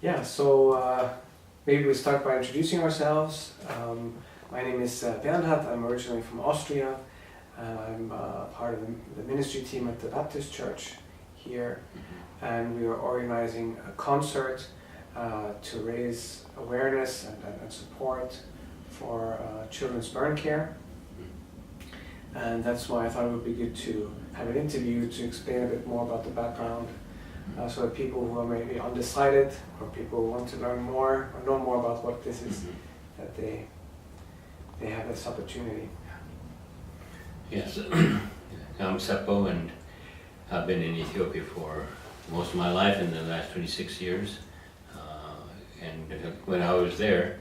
Yeah, so maybe we start by introducing ourselves. My name is Bernhard. I'm originally from Austria. I'm part of the ministry team at the Baptist Church here, and we are organizing a concert to raise awareness and support for children's burn care. And that's why I thought it would be good to have an interview to explain a bit more about the background, so that people who are maybe undecided or people who want to learn more or know more about what this is, that they have this opportunity. Yes, I'm Seppo, and I've been in Ethiopia for most of my life, in the last 26 years. And when I was there,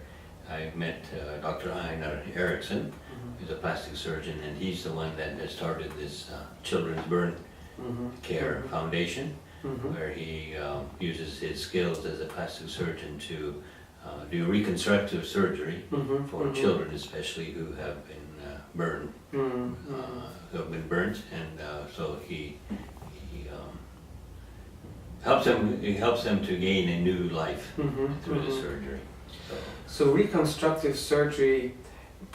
I met Dr. Andreaskyrkan, who's a plastic surgeon, and he's the one that has started this children's burn care foundation, where he uses his skills as a plastic surgeon to do reconstructive surgery for children, especially who have been burned, and so he helps them to gain a new life through the surgery. So reconstructive surgery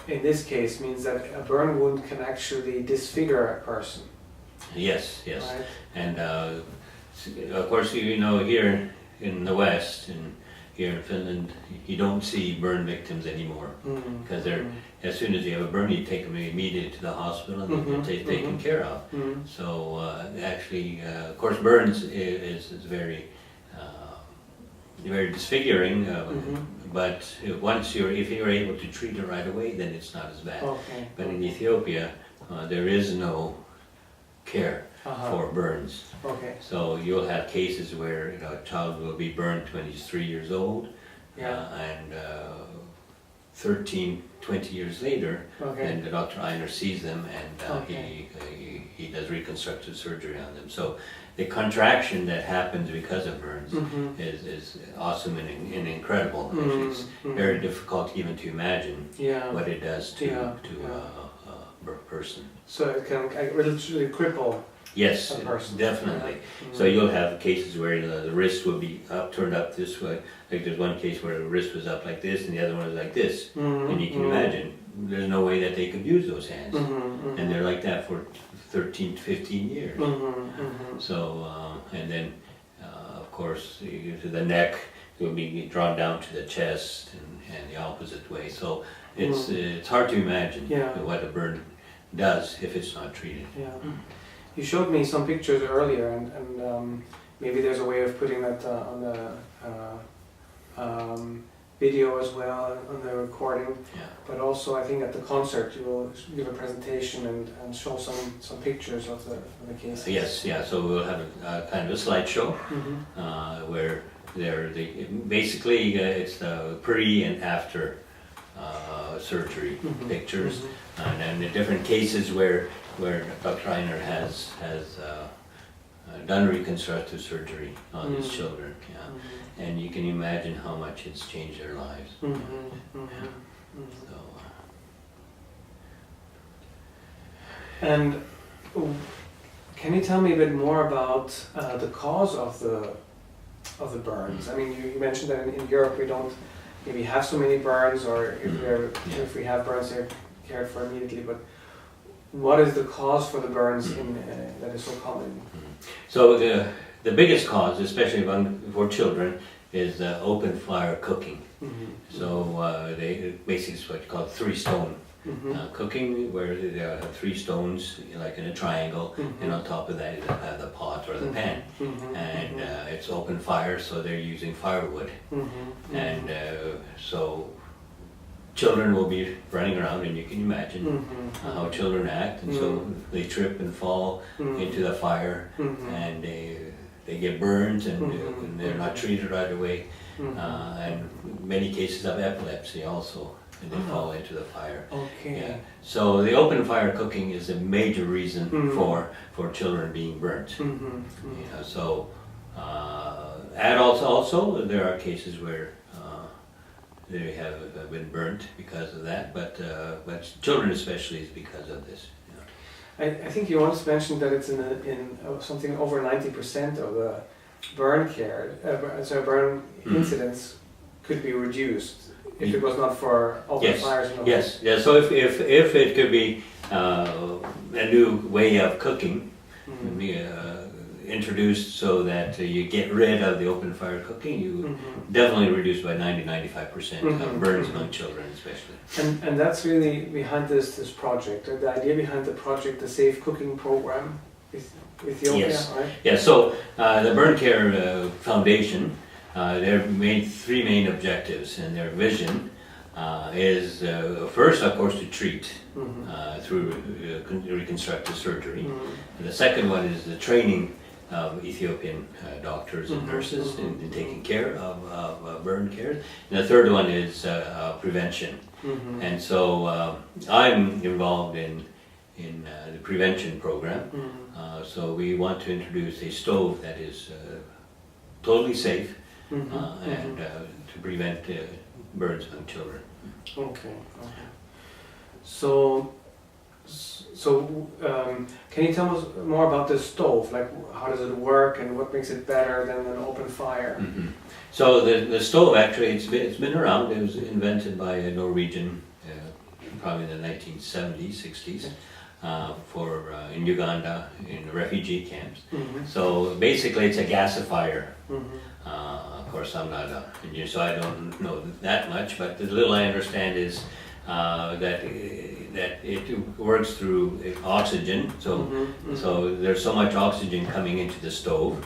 in this case means that a burn wound can actually disfigure a person. Yes, Right? and of course, you know, here in the West and here in Finland, you don't see burn victims anymore, because they're, as soon as you have a burn, you take them immediately to the hospital and they're taken care of. So actually, of course, burns is very very disfiguring, but if you're able to treat it right away, then it's not as bad. Okay. But in Ethiopia, there is no care for burns. Okay. So you'll have cases where a child will be burnt when he's 3 years old, and 13, 20 years later, then the Dr. Einer sees them, and he does reconstructive surgery on them. So the contraction that happens because of burns is awesome and incredible. It's very difficult even to imagine what it does to a person. So it can literally cripple. Yes, a person. definitely. So you'll have cases where the wrist will be turned up this way. Like there's one case where the wrist was up like this and the other one was like this. And you can imagine, there's no way that they could use those hands. And they're like that for 13 to 15 years. So, and then, of course, to the neck, it will be drawn down to the chest and the opposite way. So it's hard to imagine what a burn does if it's not treated. You showed me some pictures earlier, and maybe there's a way of putting that on the video as well, on the recording. But also, I think at the concert you will give a presentation and show some pictures of the cases. Yes, so we'll have a kind of a slideshow where basically it's the pre and after surgery pictures, and then the different cases where Dr. Einer has done reconstructive surgery on his children, and you can imagine how much it's changed their lives. So, and can you tell me a bit more about the cause of the burns? I mean, you mentioned that in Europe we don't maybe have so many burns, or if we have burns, they're cared for immediately. But what is the cause for the burns that is so common? So the biggest cause, especially for children, is open fire cooking. So they basically it's what you call three-stone cooking, where they have 3 stones like in a triangle, and on top of that you have the pot or the pan, and it's open fire, so they're using firewood, and so children will be running around, and you can imagine how children act, and so they trip and fall into the fire, and they get burns, and they're not treated right away, and many cases of epilepsy also, and they fall into the fire. So the open fire cooking is a major reason for children being burnt. So adults also, there are cases where they have been burnt because of that, but children especially is because of this. I think you once mentioned that it's in something over 90% of burn care, burn incidents could be reduced if it was not for open fires. Yes. So if it could be a new way of cooking, introduced so that you get rid of the open fire cooking, you definitely reduce by 90-95% of burns among children, especially. And that's really behind this project. The idea behind the project, the Safe Cooking Program Ethiopia, right? Yeah. So the Burn Care Foundation, their three main objectives, and their vision is first, of course, to treat through reconstructive surgery. And the second one is the training of Ethiopian doctors and nurses in taking care of burn care. And the third one is prevention. And so I'm involved in the prevention program. So we want to introduce a stove that is totally safe and to prevent burns among children. Okay. So can you tell us more about the stove? Like, how does it work, and what makes it better than an open fire? So the stove, actually, it's been around. It was invented by a Norwegian, probably in the 1970s, 60s, in Uganda, in the refugee camps. So basically, it's a gasifier. Of course, I'm not an engineer, so I don't know that much, but the little I understand is that it works through oxygen. So there's so much oxygen coming into the stove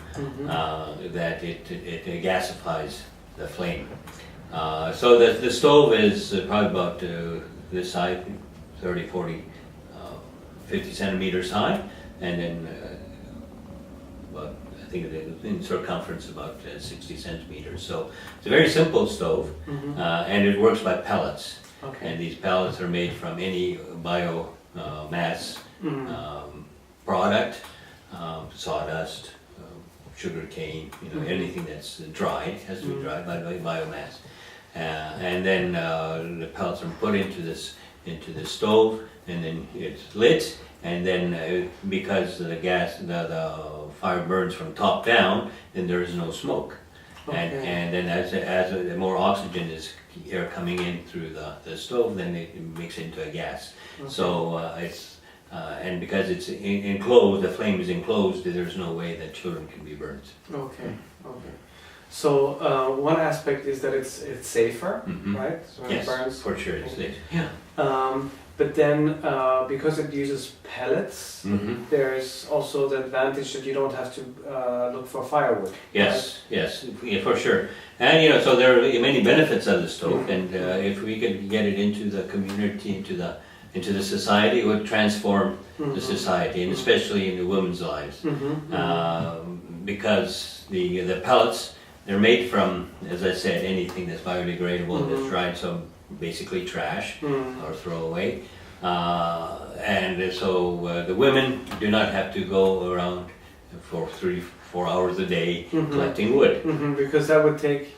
that it gasifies the flame. So the stove is probably about this size, 30, 40, 50 centimeters high, and then I think in circumference about 60 centimeters. So it's a very simple stove, and it works by pellets. Okay. And these pellets are made from any biomass product, sawdust, sugar cane, anything that's dried, has to be dried by biomass. And then the pellets are put into the stove, and then it's lit, and then because the fire burns from top down, then there is no smoke. Okay. And then as more oxygen is air coming in through the stove, then it makes it into a gas. Okay. So and because it's enclosed, the flame is enclosed, there's no way that children can be burned. Okay. So one aspect is that it's safer, right? So yes, it burns. For sure it's safe. Yeah. But then, because it uses pellets, there's also the advantage that you don't have to look for firewood. Yes, right? Yes, yeah, for sure. And so there are many benefits of the stove, and if we could get it into the community, into the society, it would transform the society, and especially in the women's lives, because the pellets, they're made from, as I said, anything that's biodegradable, that's dried, so basically trash or throwaway. And so the women do not have to go around for 3-4 hours a day collecting wood. Because that would take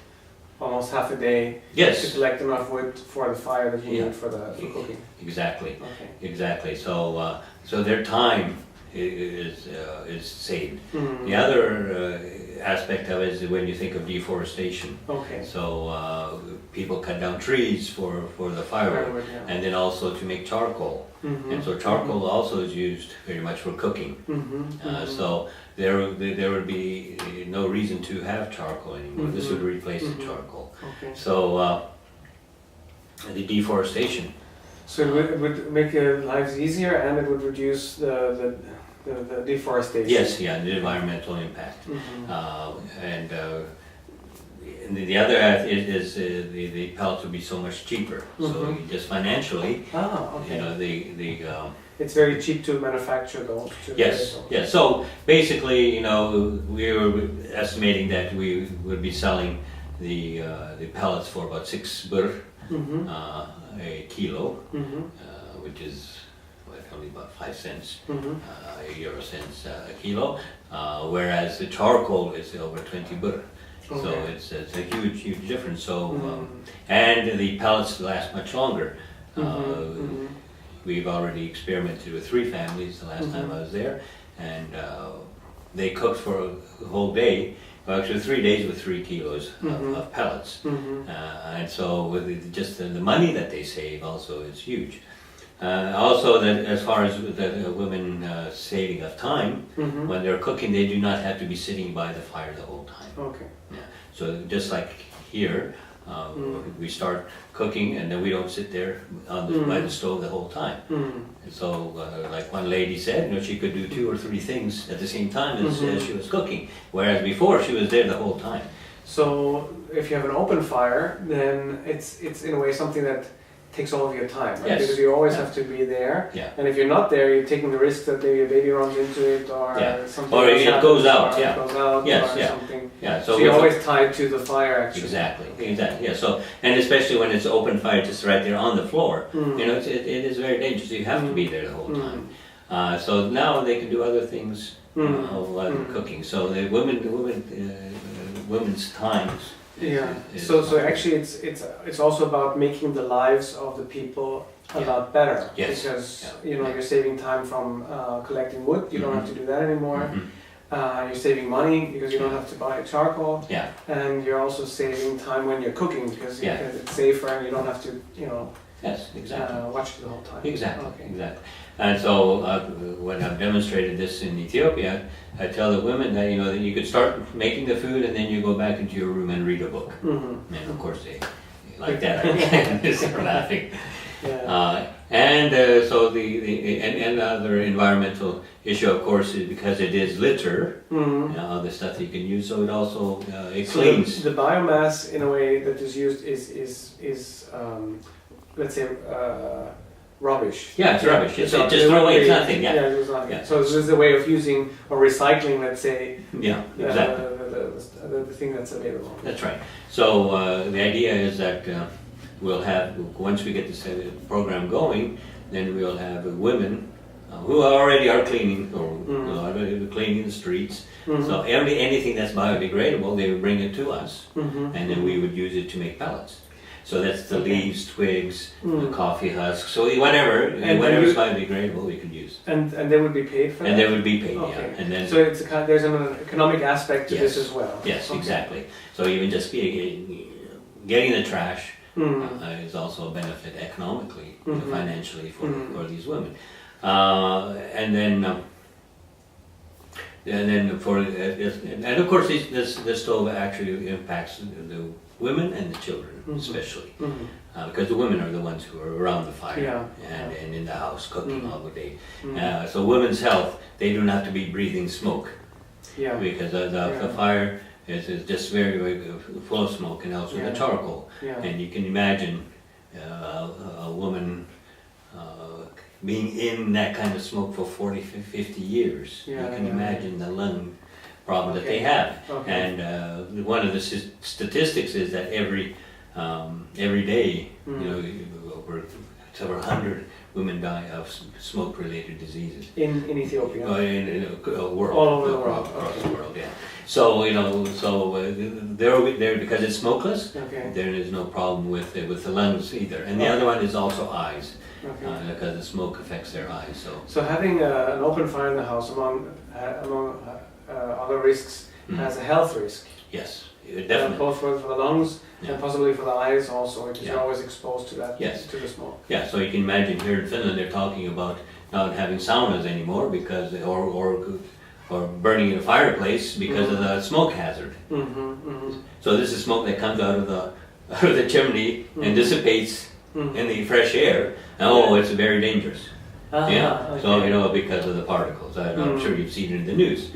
almost half a day to collect enough wood for the fire that you need for cooking. Exactly. Okay. Exactly. So their time is saved. The other aspect of it is when you think of deforestation. Okay. So people cut down trees for the firewood, and then also to make charcoal. And so charcoal also is used very much for cooking. So there would be no reason to have charcoal anymore. This would replace the charcoal. Okay. So the deforestation. So it would make lives easier, and it would reduce the deforestation. Yes, yeah, the environmental impact. And the other is the pellets would be so much cheaper. So just financially, it's very cheap to manufacture those. Yes. So basically, we were estimating that we would be selling the pellets for about 6 birr a kilo, which is only about 5 cents, euro cents a kilo, whereas the charcoal is over 20 birr. Okay. So it's a huge difference. So and the pellets last much longer. We've already experimented with 3 families the last time I was there, and they cooked for a whole day well, actually 3 days with 3 kilos of pellets. Mm-hmm. And so with just the money that they save also is huge. Also, that as far as the women saving of time, when they're cooking, they do not have to be sitting by the fire the whole time. Okay. Yeah. So just like here, we start cooking and then we don't sit there by the stove the whole time. And so, like one lady said, she could do 2 or 3 things at the same time as she was cooking, whereas before she was there the whole time. So if you have an open fire, then it's in a way something that takes all of your time, right? Yes. Because you always have to be there. Yeah. And if you're not there, you're taking the risk that maybe a baby runs into it or something. Or else it happens, goes out. or Yeah. it goes out Yes. or Yeah. something. Yeah. So you're always tied to the fire, actually. Exactly. Yeah. So, and especially when it's open fire, just right there on the floor, it is very dangerous. You have to be there the whole time. So now they can do other things while cooking. So the women's times. Yeah. So actually, it's also about making the lives of the people a lot better. Yes. Because you're saving time from collecting wood. You don't have to do that anymore. You're saving money because you don't have to buy charcoal. Yeah. And you're also saving time when you're cooking because it's safer and you don't have to Yes, exactly. watch it the whole time. Exactly. Okay. Exactly. And so when I've demonstrated this in Ethiopia, I tell the women that that you could start making the food and then you go back into your room and read a book. And of course they like that. They start laughing. Yeah. So the other environmental issue, of course, is because it is litter, all the stuff you can use. So it also it cleans. The biomass, in a way, that is used is let's say rubbish. Yeah, it's rubbish. It's just throwing. It's nothing. Yeah. Yeah, it's nothing. Yeah. So this is a way of using or recycling, let's say. Yeah, exactly. The thing that's available. That's right. So the idea is that we'll have, once we get this program going, then we'll have women who already are cleaning or cleaning the streets. So anything that's biodegradable, they would bring it to us, and then we would use it to make pellets. So that's the leaves, twigs, the coffee husks, so whatever is biodegradable, we can use. And they would be paid for that? And they would be paid, okay. yeah. And then, so there's an economic aspect to this as well? Yes, exactly. So even just getting the trash is also a benefit economically, financially for these women. And of course this stove actually impacts the women and the children especially, because the women are the ones who are around the fire and in the house cooking all the day. So women's health, they don't have to be breathing smoke, because the fire is just very, very full of smoke, and also the charcoal. And you can imagine a woman being in that kind of smoke for 40, 50 years. You can imagine the lung problem that they have. And one of the statistics is that every day, over several hundred women die of smoke-related diseases. In Ethiopia? In the world. All over the world. Across the world, yeah. So, there because it's smokeless, there is no problem with the lungs either. And the other one is also eyes. Because the smoke affects their eyes. So having an open fire in the house, among other risks, has a health risk. Yes, definitely. Both for the lungs and possibly for the eyes also, because you're always exposed to that, to the smoke. Yeah, so you can imagine here in Finland they're talking about not having saunas anymore because or burning in a fireplace because of the smoke hazard. So this is smoke that comes out of the chimney and dissipates in the fresh air. It's very dangerous. So because of the particles. I'm sure you've seen it in the news.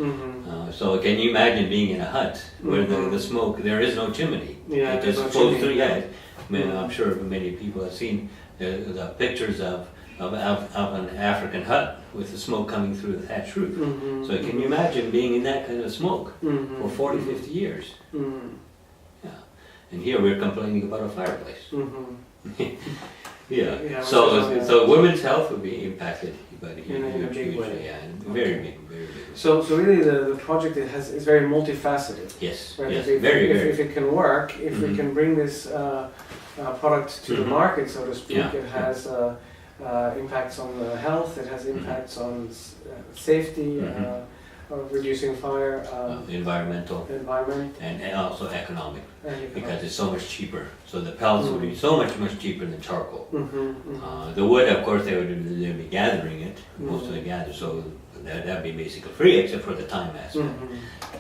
So can you imagine being in a hut where the smoke, there is no chimney. It just flows through. I'm sure many people have seen the pictures of an African hut with the smoke coming through the thatched roof. So can you imagine being in that kind of smoke for 40, 50 years? And here we're complaining about a fireplace. So women's health would be impacted by the huge way. Very big. So really the project is very multifaceted. Yes, right? yes, If it can work, if we can bring this product to the market, so to speak, it has impacts on the health, it has impacts on safety, of reducing fire, environmental, environment, and also economic, and because it's so much cheaper. So the pellets would be so much cheaper than charcoal. Mm-hmm. The wood, of course, they'd be gathering it, most of the gather, so that'd be basically free except for the time aspect.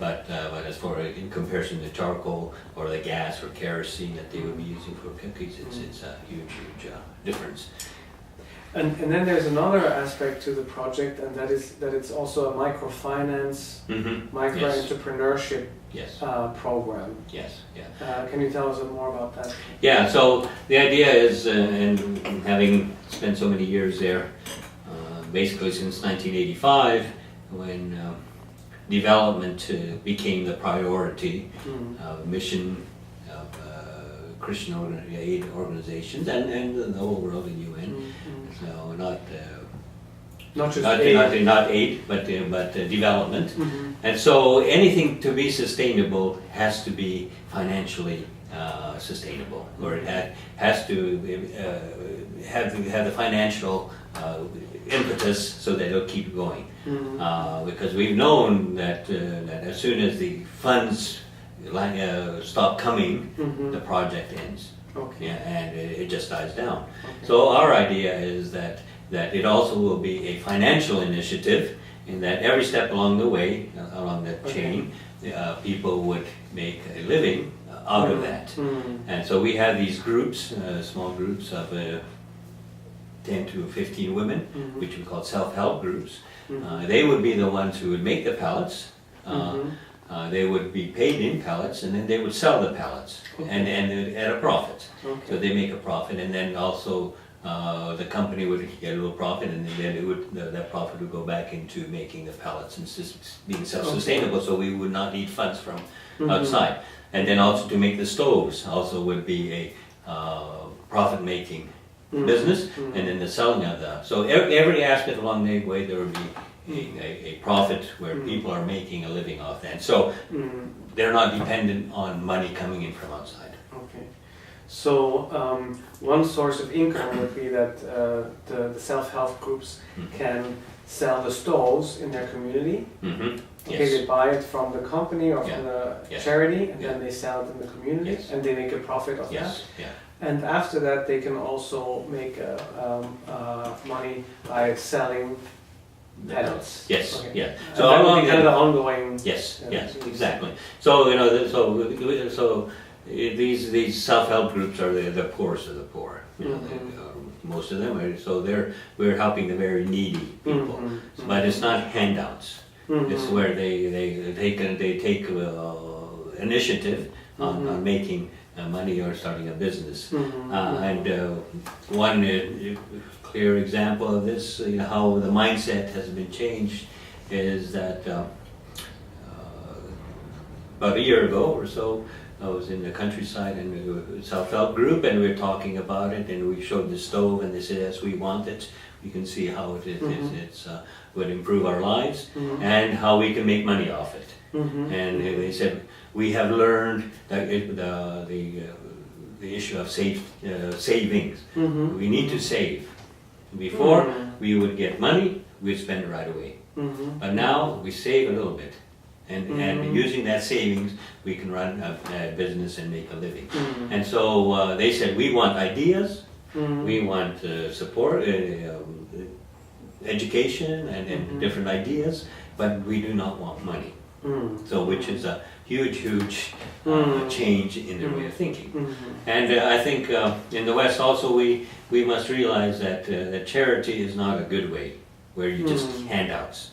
But as for in comparison to charcoal or the gas or kerosene that they would be using for cookies, it's a huge difference. And then there's another aspect to the project, and that is that it's also a microfinance, micro-entrepreneurship program. Yes, yeah. Can you tell us more about that? Yeah, so the idea is, and having spent so many years there, basically since 1985, when development became the priority, mission of Christian aid organizations and the whole world in UN. So not aid, but development. And so anything to be sustainable has to be financially sustainable, or it has to have the financial impetus so that it'll keep going. Because we've known that as soon as the funds stop coming, the project ends. Okay. Yeah, and it just dies down. Okay. So our idea is that it also will be a financial initiative, in that every step along the way, along that chain, people would make a living out of that. And so we have these groups, small groups of 10 to 15 women, which we call self-help groups. They would be the ones who would make the pellets. They would be paid in pellets, and then they would sell the pellets, and at a profit. So they make a profit, and then also the company would get a little profit, and then that profit would go back into making the pellets and just being self-sustainable. So we would not need funds from outside. And then also to make the stoves also would be a profit-making business, and then the selling of that. So every aspect along the way there would be a profit where people are making a living off that. So they're not dependent on money coming in from outside. Okay. So one source of income would be that the self-help groups can sell the stoves in their community. Okay, they buy it from the company or from the charity, and then they sell it in the community, and they make a profit of that. And after that, they can also make money by selling pellets. So along kind of the ongoing. Exactly. So so these self-help groups are the poorest of the poor. Most of them are. So we're helping the very needy people, but it's not handouts. It's where they take initiative on making money or starting a business. And one clear example of this, how the mindset has been changed, is that about a year ago or so, I was in the countryside and a self-help group, and we were talking about it, and we showed the stove, and they said, yes, we want it. We can see how it would improve our lives, and how we can make money off it. And they said, we have learned that the issue of savings. We need to save. Before, we would get money, we'd spend it right away. But now, we save a little bit. And using that savings, we can run a business and make a living. And so they said, we want ideas, we want support, education, and different ideas, but we do not want money. So, which is a huge change in their way of thinking. And I think in the West also we must realize that charity is not a good way, where you just handouts.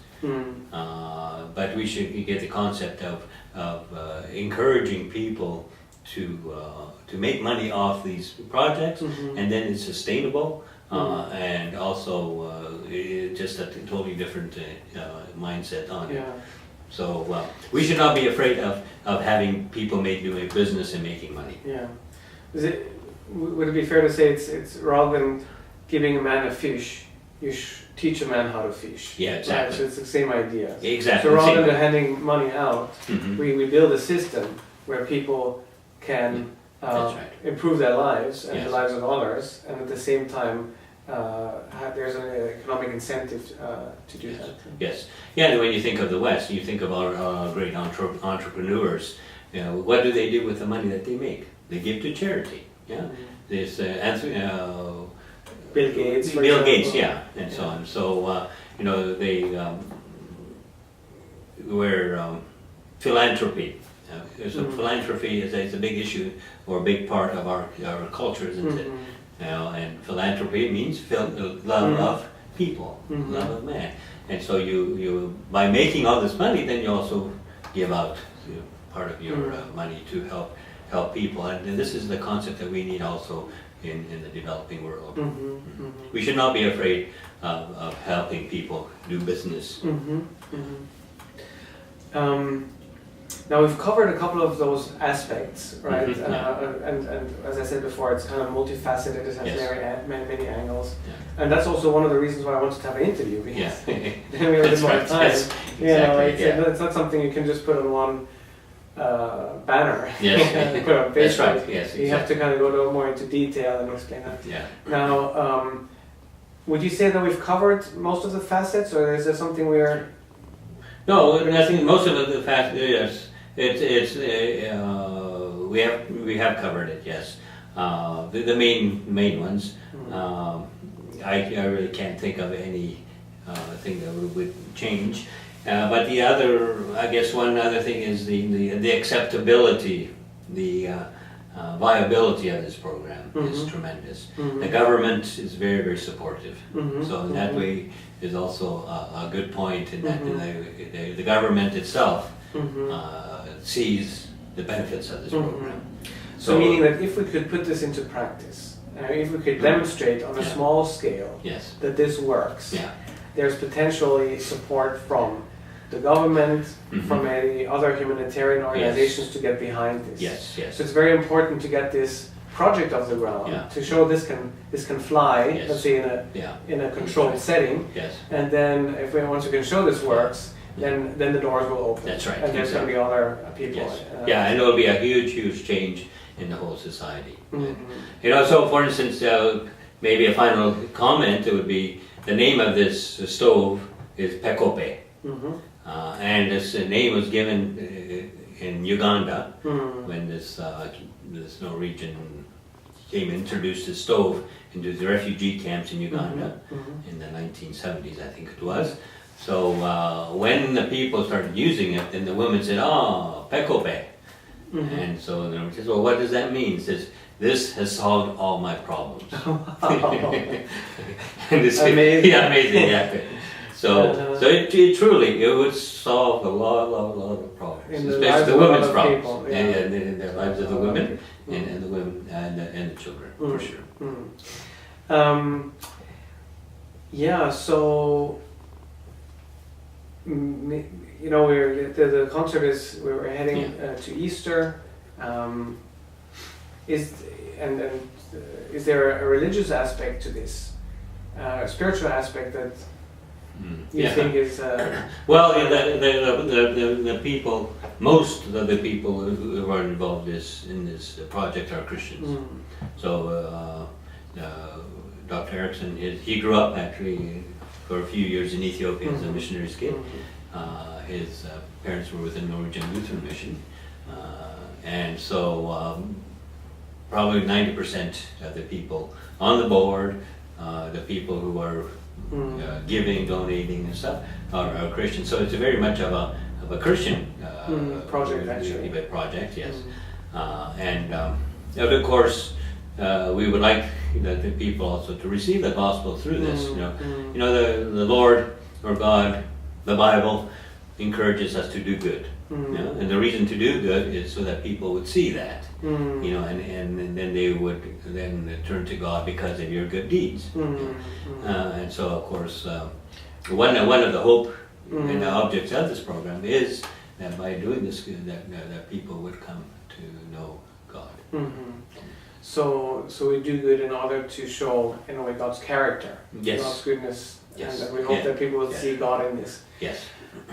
But we should get the concept of encouraging people to make money off these projects, and then it's sustainable, and also just a totally different mindset on it. So we should not be afraid of having people doing business and making money. Would it be fair to say it's rather than giving a man a fish, you teach a man how to fish? Exactly. Right? So it's the same idea. Exactly. So rather than handing money out, we build a system where people can improve their lives and the lives of others, and at the same time there's an economic incentive to do that. Yes. Yeah, and when you think of the West, you think about great entrepreneurs. You know, what do they do with the money that they make? They give to charity. Yeah. There's Bill Gates. Bill Gates, yeah, and so on. So you know, they were philanthropy. So philanthropy is a big issue or a big part of our culture, isn't it? You know, and philanthropy means love of people, love of man. And so you by making all this money, then you also give out part of your money to help people. And this is the concept that we need also in the developing world. We should not be afraid of helping people do business. Now we've covered a couple of those aspects, right? And as I said before, it's kind of multifaceted. It has many angles, and that's also one of the reasons why I wanted to have an interview, because then we have a bit more time. Yes, exactly, It's not something you can just put on one banner. Yes. Put on Facebook. That's right. Yes, exactly. You have to kind of go a little more into detail and explain that. Yeah. Now, would you say that we've covered most of the facets, or is there something we're? No, I think most of the fact yes. We have covered it, yes. The main ones. I really can't think of any thing that would change. But the other, I guess, one other thing is the acceptability, the viability of this program is tremendous. The government is very supportive. So in that way is also a good point in that the government itself sees the benefits of this program. So meaning that if we could put this into practice, if we could demonstrate on a small scale that this works, there's potentially support from the government, from any other humanitarian organizations to get behind this. So it's very important to get this project off the ground to show this can fly. Let's say in a controlled setting, and then once we can show this works, then the doors will open. That's right. And there's going to be other people. And it will be a huge change in the whole society. You know, so for instance, maybe a final comment, it would be the name of this stove is Pekope. And this name was given in Uganda when this Norwegian came and introduced the stove into the refugee camps in Uganda in the 1970s, I think it was. So when the people started using it, then the women said, "Oh, Pekope." And so they said, "Well, what does that mean?" It says, "This has solved all my problems." Amazing. Yeah, amazing, yeah. So it truly would solve a lot of problems, especially the women's problems, and in the lives of the women and the women and the children, for sure. So you know, the concert is we're heading to Easter. Is there a religious aspect to this, a spiritual aspect that you think is? Well, the people, most of the people who are involved in this project are Christians. So Dr. Erickson, he grew up actually for a few years in Ethiopia as a missionary's kid. His parents were with the Norwegian Lutheran mission, and so probably 90% of the people on the board, the people who are giving, donating, and stuff are Christian. So it's very much of a Christian project, actually. Project, yes. And of course, we would like the people also to receive the gospel through this. You know, the Lord or God, the Bible, encourages us to do good. You know? And the reason to do good is so that people would see that. You know, and then they would then turn to God because of your good deeds. And so, of course, one of the hope and the objects of this program is that by doing this, that people would come to know God. So we do good in order to show, in a way, God's character, God's goodness, and we hope that people will see God in this. Yes.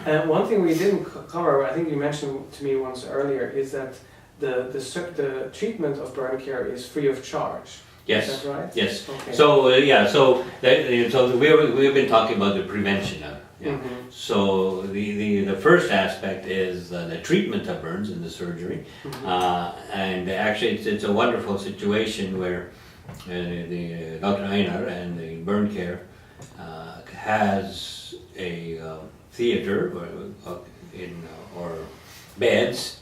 And one thing we didn't cover, I think you mentioned to me once earlier, is that the treatment of burn care is free of charge. Yes. Is that right? Yes. Okay. So we've been talking about the prevention of. Yeah. Mm-hmm. So the first aspect is the treatment of burns and the surgery, and actually it's a wonderful situation where the Dr. Einar and the burn care has a theater or beds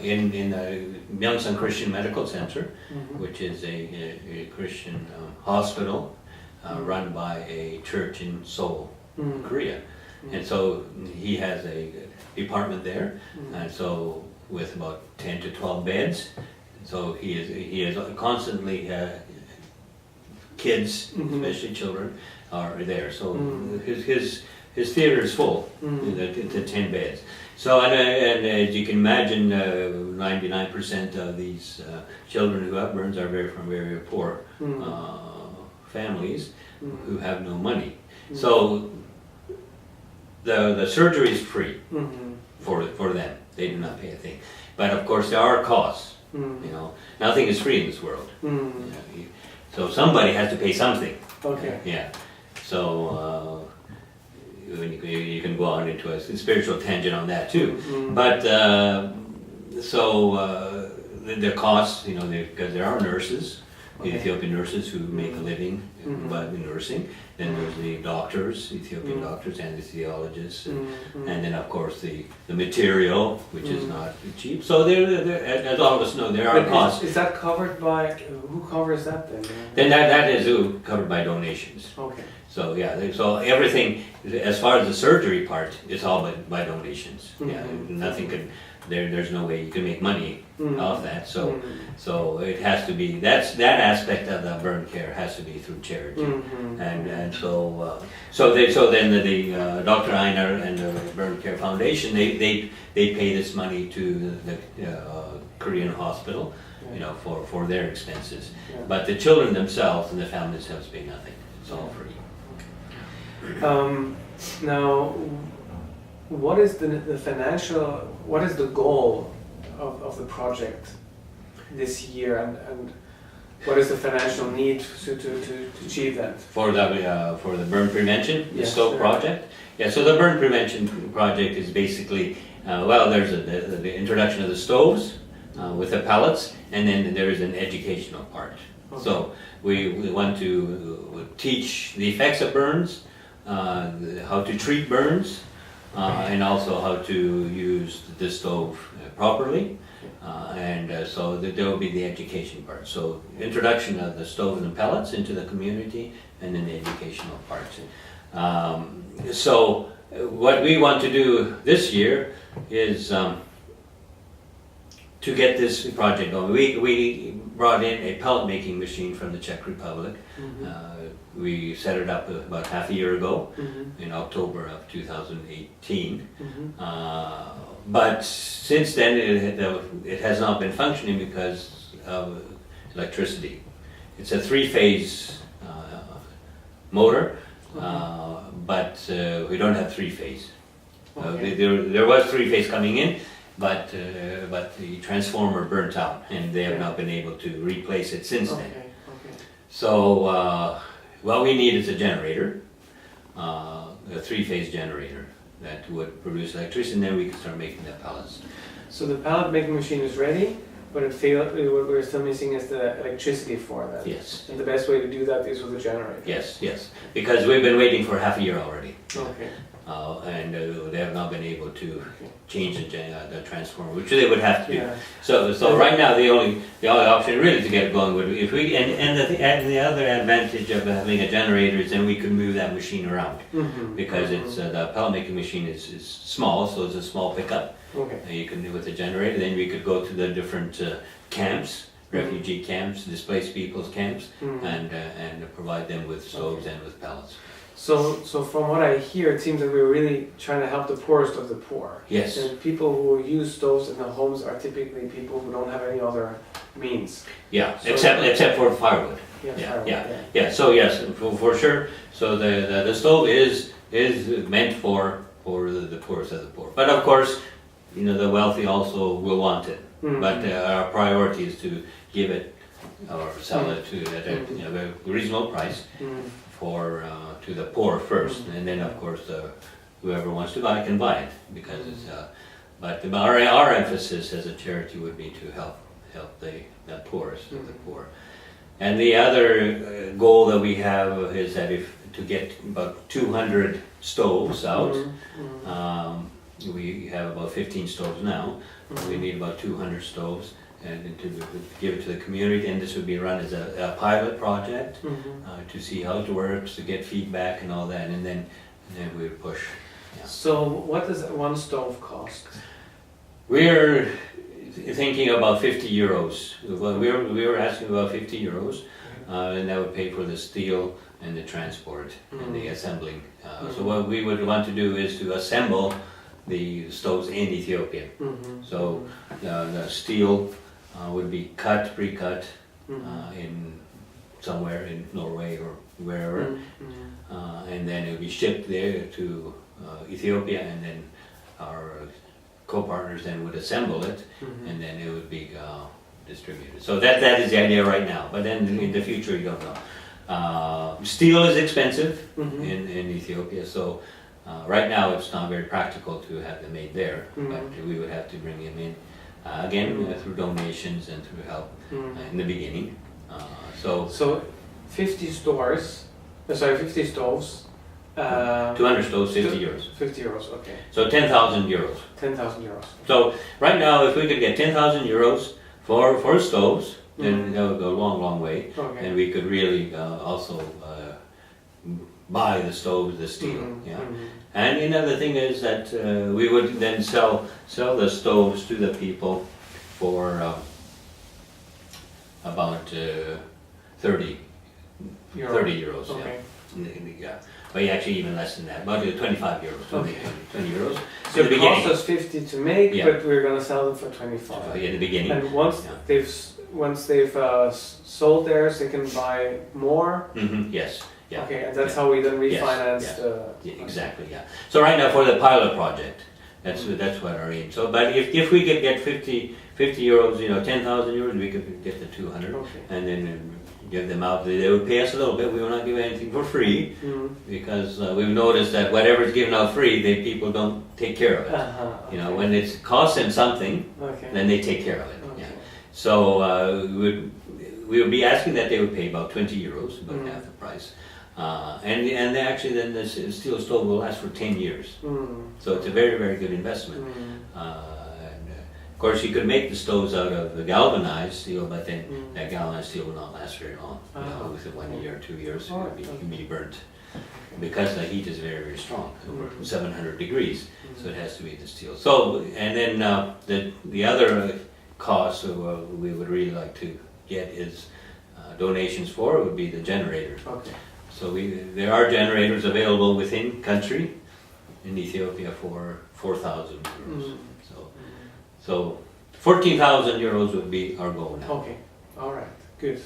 in the Myeongsan Christian Medical Center, which is a Christian hospital run by a church in Seoul, Korea. And so he has a department there, and so with about 10 to 12 beds. So he is constantly kids, especially children, are there. So his theater is full, the 10 beds. So and as you can imagine, 99% of these children who have burns are from very poor families who have no money. So the surgery is free for them. They do not pay a thing. But of course there are costs. You know, nothing is free in this world. So somebody has to pay something. Okay. Yeah. So you can go on into a spiritual tangent on that too. But the costs, you know, because there are nurses, Ethiopian nurses who make a living by nursing. Then there's the doctors, Ethiopian doctors, anesthesiologists, and then of course the material, which is not cheap. So as all of us know, there are costs. Is that covered by, who covers that then? Then that is covered by donations. Okay. So yeah, so everything as far as the surgery part is all by donations. Yeah, nothing could. There's no way you can make money off that. So it has to be that aspect of the burn care has to be through charity. And so then the Dr. Einar and the Burn Care Foundation they pay this money to the Korean hospital, you know, for their expenses. But the children themselves and the families have to pay nothing. It's all free. Now, what is what is the goal of the project this year, and what is the financial need to achieve that? For the burn prevention, the stove project? Yeah, so the burn prevention project is basically, there's the introduction of the stoves with the pellets, and then there is an educational part. Okay. So we want to teach the effects of burns, how to treat burns, and also how to use the stove properly, so there will be the education part. So introduction of the stove and the pellets into the community, and then the educational part. So what we want to do this year is to get this project going. We brought in a pellet making machine from the Czech Republic. We set it up about half a year ago, in October of 2018. But since then it has not been functioning because of electricity. It's a 3-phase motor, but we don't have 3-phase. There was 3-phase coming in, but the transformer burnt out, and they have not been able to replace it since then. So what we need is a generator, a 3-phase generator that would produce electricity, and then we can start making the pellets. So the pellet making machine is ready, but what we're still missing is the electricity for that. Yes. And the best way to do that is with a generator. Yes, because we've been waiting for half a year already. Okay. And they have not been able to change the transformer, which they would have to do. So right now the only option really to get it going would be if we and the other advantage of having a generator is then we could move that machine around, because it's the pellet making machine is small, so it's a small pickup. Okay. You can do with the generator. Then we could go to the different camps, refugee camps, displaced people's camps, and provide them with stoves and with pellets. So from what I hear, it seems that we're really trying to help the poorest of the poor. Yes. And people who use stoves in their homes are typically people who don't have any other means. Yeah, so except for firewood. Yeah. So yes, for sure. So the stove is meant for the poorest of the poor. But of course, you know, the wealthy also will want it. But our priority is to give it or sell it to at a very reasonable price for to the poor first, and then of course whoever wants to buy can buy it, because it's. But our emphasis as a charity would be to help the poorest of the poor. And the other goal that we have is that to get about 200 stoves out. We have about 15 stoves now. We need about 200 stoves, and to give it to the community. And this would be run as a pilot project to see how it works, to get feedback and all that, and then we would push. Yeah. So what does one stove cost? We're thinking about 50 euros. Well, we were asking about 50 euros, and that would pay for the steel and the transport and the assembling. So what we would want to do is to assemble the stoves in Ethiopia. So the steel would be pre-cut in somewhere in Norway or wherever, and then it would be shipped there to Ethiopia, and then our co-partners then would assemble it, and then it would be distributed. So that is the idea right now, but then in the future you don't know. Steel is expensive in Ethiopia, so right now it's not very practical to have them made there, but we would have to bring them in again through donations and through help in the beginning. So 50 stoves. 200 stoves, 50 euros. 50 euros, okay. So 10,000 euros. 10,000 euros. So right now, if we could get 10,000 euros for stoves, then that would go a long, long way. Okay. And we could really also buy the stoves, the steel. And another thing is that we would then sell the stoves to the people for about 30 euros. Okay. Yeah. But actually even less than that, about 25 euros. Okay. 20 euros. So it costs us 50 to make, but we're going to sell them for 25. In the beginning. And once they've sold theirs, they can buy more. Yes. Yeah. Okay, and that's how we then refinance the. Yeah, exactly. Yeah. So right now for the pilot project, that's what our aim. So, but if we could get 50 euros, 10,000 euros, we could get the 200, and then give them out. They would pay us a little bit. We will not give anything for free, because we've noticed that whatever is given out free, people don't take care of it. When it costs them something, then they take care of it. Yeah. So we would be asking that they would pay about 20 euros, about half the price. And actually then the steel stove will last for 10 years. So it's a very, very good investment. Of course, you could make the stoves out of the galvanized steel, but then that galvanized steel will not last very long. Within 1 year, 2 years, it would be burnt. Because the heat is very, very strong, over 700 degrees, so it has to be the steel. So, and then the other cost we would really like to get is donations for would be the generator. So there are generators available within country in Ethiopia for 4,000 euros. So 14,000 euros would be our goal now. Okay, all right, good.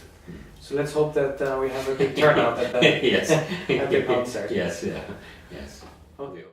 So let's hope that we have a big turnout at the, yes. at the concert. Yes, yeah, yes. Okay.